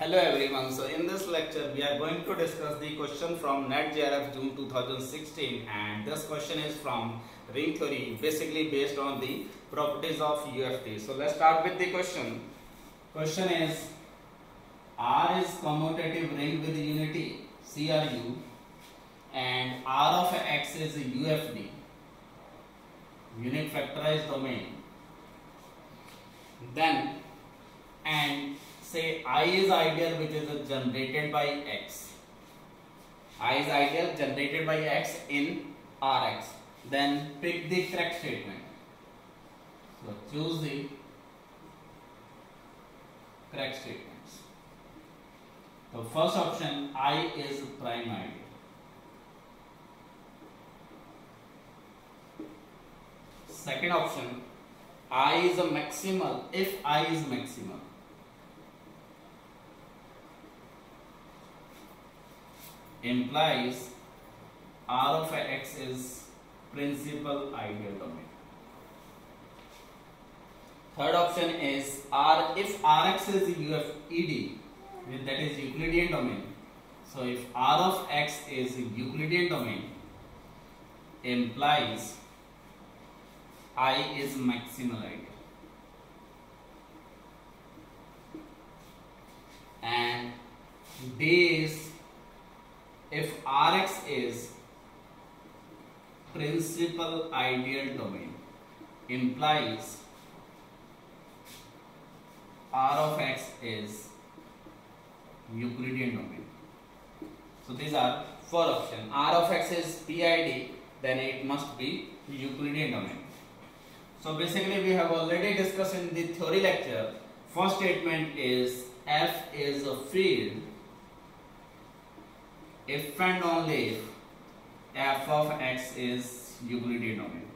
Hello everyone. So in this lecture we are going to discuss the question from NET JRF June 2016, and this question is from ring theory, basically based on the properties of UFT. So let's start with the question. Question is, R is commutative ring with unity CRU and R of X is UFD, unit factorized domain. Then and say I is ideal, which is generated by X. I is ideal generated by X in Rx. Then pick the correct statement. So choose the correct statements. So first option, I is prime ideal. Second option, I is a maximal if I is maximal. Implies R of X is principal ideal domain. Third option is R if Rx is UFED, that is Euclidean domain. So if R of X is Euclidean domain, implies I is maximal ideal. And D is if Rx is principal ideal domain, implies R of X is Euclidean domain. So these are four options. R of X is PID, then it must be Euclidean domain. So basically we have already discussed in the theory lecture. First statement is F is a field if and only if F of X is Euclidean domain.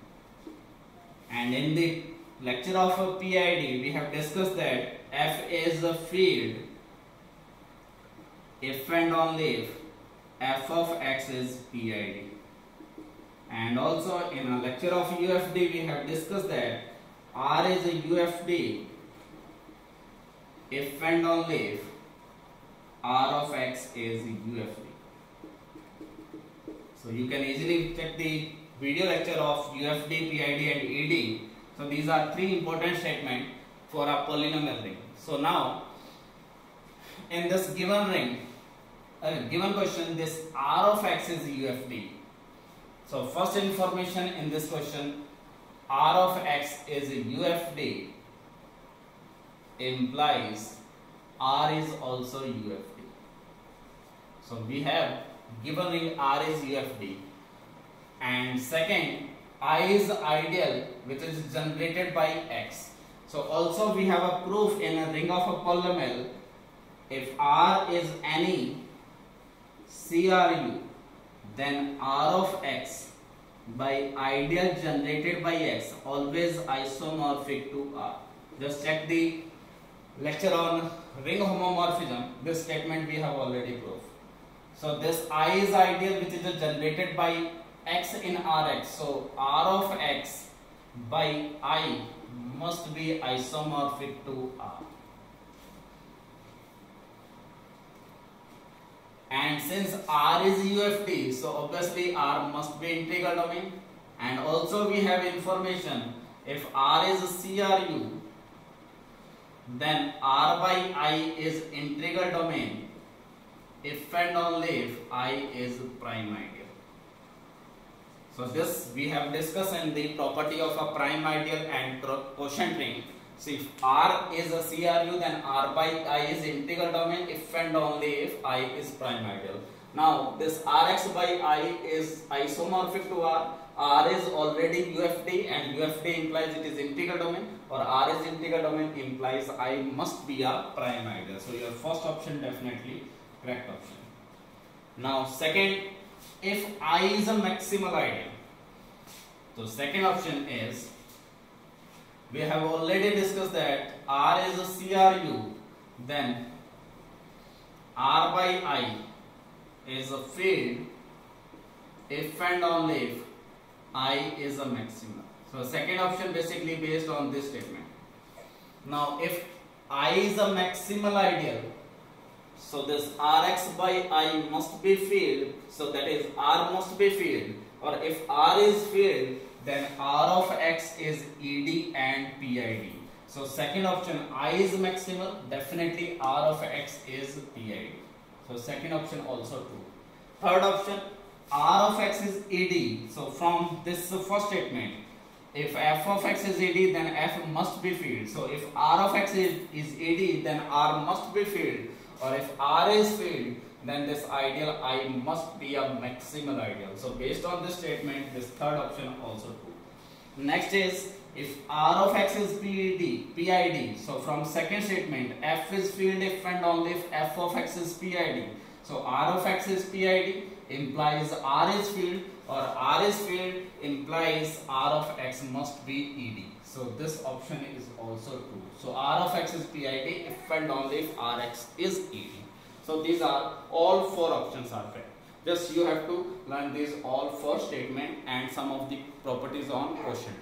And in the lecture of PID we have discussed that F is a field if and only if F of X is PID. And also in a lecture of UFD we have discussed that R is a UFD if and only if R of X is UFD. So you can easily check the video lecture of UFD, PID and ED. So these are three important statements for a polynomial ring. So now in this given ring, given question, this R of X is UFD. So first information in this question, R of X is UFD, implies R is also UFD. So we have given ring R is UFD, and second, I is ideal, which is generated by X. So also we have a proof in a ring of a polynomial. If R is any CRU, then R of X by ideal generated by X always isomorphic to R. Just check the lecture on ring homomorphism. This statement we have already proved. So this I is ideal, which is generated by X in Rx. So R of X by I must be isomorphic to R. And since R is UFD, so obviously R must be integral domain. And also we have information, if R is CRU, then R by I is integral domain if and only if I is prime ideal. So this we have discussed in the property of a prime ideal and quotient ring. So if R is a CRU, then R by I is integral domain if and only if I is prime ideal. Now this Rx by I is isomorphic to R. R is already UFD, and UFD implies it is integral domain, or R is integral domain implies I must be a prime ideal. So your first option definitely correct option. Now second, if I is a maximal ideal. So second option is, we have already discussed that R is a CRU, then R by I is a field if and only if I is a maximal. So second option basically based on this statement. Now if I is a maximal ideal, So this Rx by I must be filled. So that is R must be filled. Or if R is filled, then R of X is ED and PID. So second option, I is maximal. Definitely R of X is PID. So second option also true. Third option, R of X is ED. So from this first statement, if F of X is ED, then F must be filled. So if R of X is ED, then R must be filled. Or if R is filled, then this ideal I must be a maximal ideal. So based on this statement, this third option also true. Next is, if R of X is PID. So from second statement, F is filled if and only if F of X is PID. So R of X is PID implies R is filled, or R is filled implies R of X must be ED. So this option is also true. So R of X is PID if and only if Rx is ED. So these are all four options are correct. Just you have to learn these all four statement and some of the properties on quotient.